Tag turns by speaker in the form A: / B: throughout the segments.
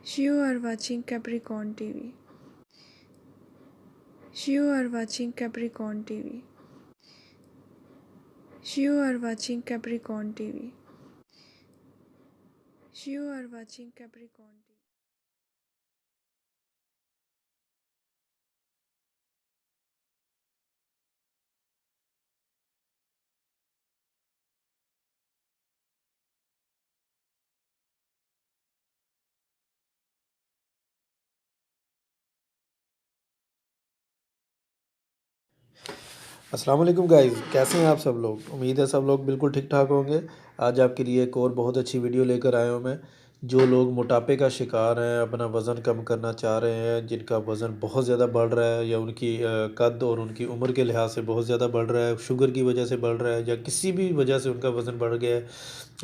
A: You are watching Capricorn TV. You are watching Capricorn TV. You are watching Capricorn TV. You are watching Capricorn TV.
B: अस्सलाम वालेकुम guys, कैसे हैं आप सब लोग। उम्मीद है सब लोग बिल्कुल ठीक ठाक होंगे। आज आपके लिए एक और बहुत अच्छी वीडियो लेकर आया हूं मैं। जो लोग मोटापे का शिकार हैं, अपना वज़न कम करना चाह रहे हैं, जिनका वज़न बहुत ज़्यादा बढ़ रहा है या उनकी कद और उनकी उम्र के लिहाज से बहुत ज़्यादा बढ़ रहा है, शुगर की वजह से बढ़ रहा है या किसी भी वजह से उनका वज़न बढ़ गया है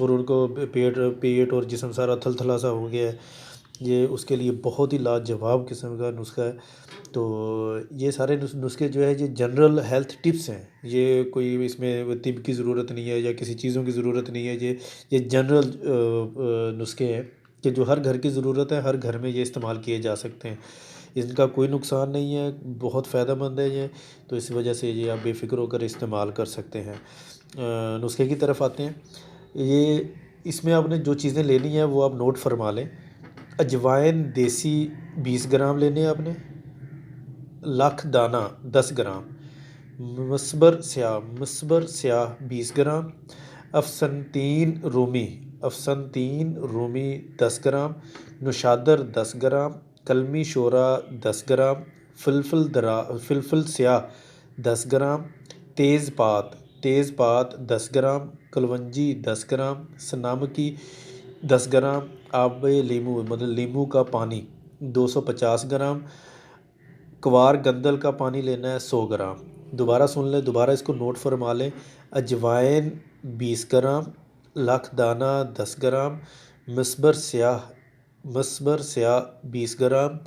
B: और उनको पेट पेट और जिस्म सारा थलथला सा हो गया है, ये उसके लिए बहुत ही लाजवाब किस्म का नुस्खा है। तो ये सारे नुस्खे जो है ये जनरल हेल्थ टिप्स हैं। ये कोई इसमें तिब की ज़रूरत नहीं है या किसी चीज़ों की ज़रूरत नहीं है। ये जनरल नुस्खे हैं कि जो हर घर की ज़रूरत है, हर घर में ये इस्तेमाल किए जा सकते हैं। इनका कोई नुकसान नहीं है, बहुत फ़ायदेमंद है ये। तो इस वजह से ये आप बेफ़िक्र होकर इस्तेमाल कर सकते हैं। नुस्खे की तरफ आते हैं। ये इसमें आपने जो चीज़ें लेनी है वो आप नोट फरमा लें। अजवाइन देसी 20 ग्राम लेने हैं आपने। लाख दाना 10 ग्राम, मस्बर स्याह 20 ग्राम, अफसनतीन रूमी 10 ग्राम, नुशादर 10 ग्राम, कलमी शोरा 10 ग्राम, फिलफल स्याह 10 ग्राम, तेज़पात 10 ग्राम, कलवंजी 10 ग्राम, सनामकी 10 ग्राम, आब लीमू मतलब नींबू का पानी 250 ग्राम, क्वार गंदल का पानी लेना है 100 ग्राम। दोबारा सुन लें, दोबारा इसको नोट फरमा लें। अजवाइन 20 ग्राम, लाख दाना 10 ग्राम, मस्बर स्याह 20 ग्राम,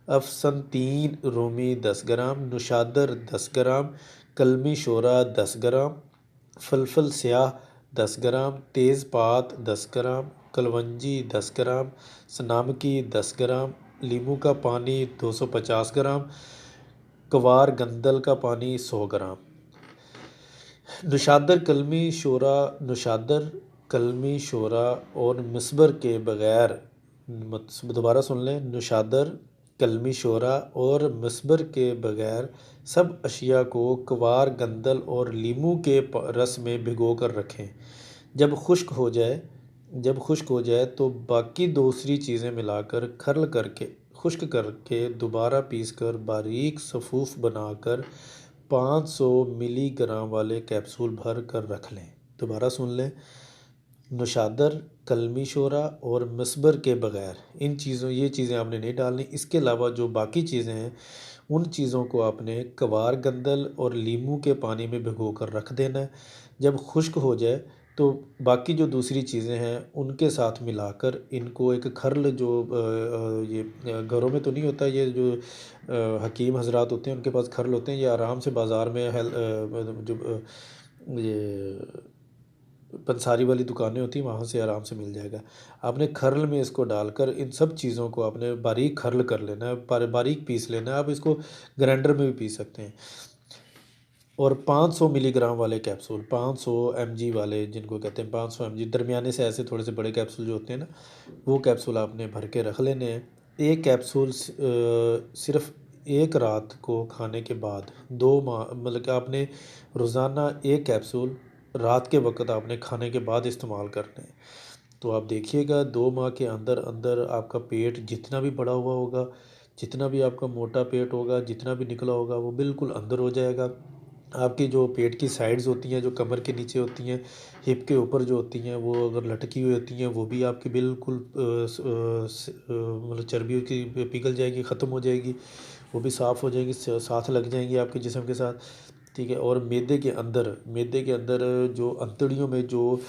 B: अफसनतीन रूमी 10 ग्राम, नुशादर 10 ग्राम, कलमी शोरा 10 ग्राम, फलफल स्याह 10 ग्राम, तेज़पात 10 ग्राम, कलवंजी 10 ग्राम, सनामकी 10 ग्राम, नींबू का पानी 250 ग्राम, क्वार गंदल का पानी 100 ग्राम। नुशादर कलमी शोरा और मस्बर के बग़ैर, दोबारा सुन लें, नुशादर कलमी शोरा और मस्बर के बग़ैर सब अशिया को क्वार गंदल और लीमू के रस में भिगो कर रखें। जब खुश्क हो जाए तो बाकी दूसरी चीज़ें मिलाकर खर्ल करके खुश्क करके दोबारा पीसकर बारीक सफ़ूफ बनाकर 500 मिलीग्राम वाले कैप्सूल भर कर रख लें। दोबारा सुन लें, नुशादर कलमी शोरा और मस्बर के बग़ैर ये चीज़ें आपने नहीं डालनी। इसके अलावा जो बाकी चीज़ें हैं उन चीज़ों को आपने क्वार गंदल और लीमू के पानी में भिगो कर रख देना है। जब खुश्क हो जाए तो बाकी जो दूसरी चीज़ें हैं उनके साथ मिलाकर इनको एक खर्ल घरों में तो नहीं होता, ये जो हकीम हजरात होते हैं उनके पास खर्ल होते हैं, ये आराम से बाज़ार में ये पंसारी वाली दुकानें होती हैं वहाँ से आराम से मिल जाएगा। आपने खर्ल में इसको डालकर इन सब चीज़ों को आपने बारीक खर्ल कर लेना है, बारीक पीस लेना है। आप इसको ग्राइंडर में भी पीस सकते हैं। और 500 मिलीग्राम वाले कैप्सूल, 500 एमजी वाले जिनको कहते हैं, 500 एमजी दरमियाने से ऐसे थोड़े से बड़े कैप्सूल जो होते हैं ना, वो कैप्सूल आपने भर के रख लेने हैं। एक कैप्सूल सिर्फ एक रात को खाने के बाद 2 माह मतलब कि आपने रोज़ाना एक कैप्सूल रात के वक्त आपने खाने के बाद इस्तेमाल करने हैं। तो आप देखिएगा 2 माह के अंदर अंदर आपका पेट जितना भी बड़ा हुआ होगा, जितना भी आपका मोटा पेट होगा, जितना भी निकला होगा, वो बिल्कुल अंदर हो जाएगा। आपकी जो पेट की साइड्स होती हैं, जो कमर के नीचे होती हैं, हिप के ऊपर जो होती हैं, वो अगर लटकी हुई होती हैं, वो भी आपकी बिल्कुल मतलब चर्बी की पिघल जाएगी, ख़त्म हो जाएगी, वो भी साफ़ हो जाएगी, साथ लग जाएंगी आपके जिस्म के साथ। ठीक है। और मैदे के अंदर जो अंतड़ियों में जो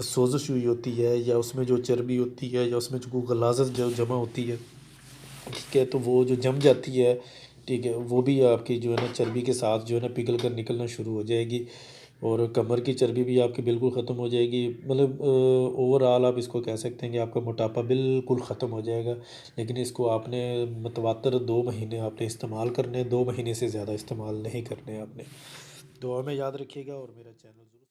B: सोजिश हुई होती है या उसमें जो चर्बी होती है या उसमें जो गलाज़त जो जमा होती है, ठीक है, तो वो जो जम जाती है, ठीक है, वो भी आपकी जो है ना चर्बी के साथ जो है ना पिघल कर निकलना शुरू हो जाएगी। और कमर की चर्बी भी आपकी बिल्कुल ख़त्म हो जाएगी। मतलब ओवरऑल आप इसको कह सकते हैं कि आपका मोटापा बिल्कुल ख़त्म हो जाएगा। लेकिन इसको आपने मतवातर 2 महीने आपने इस्तेमाल करने हैं, 2 महीने से ज़्यादा इस्तेमाल नहीं करने हैं आपने। दुआ में याद रखिएगा और मेरा चैनल ज़रूर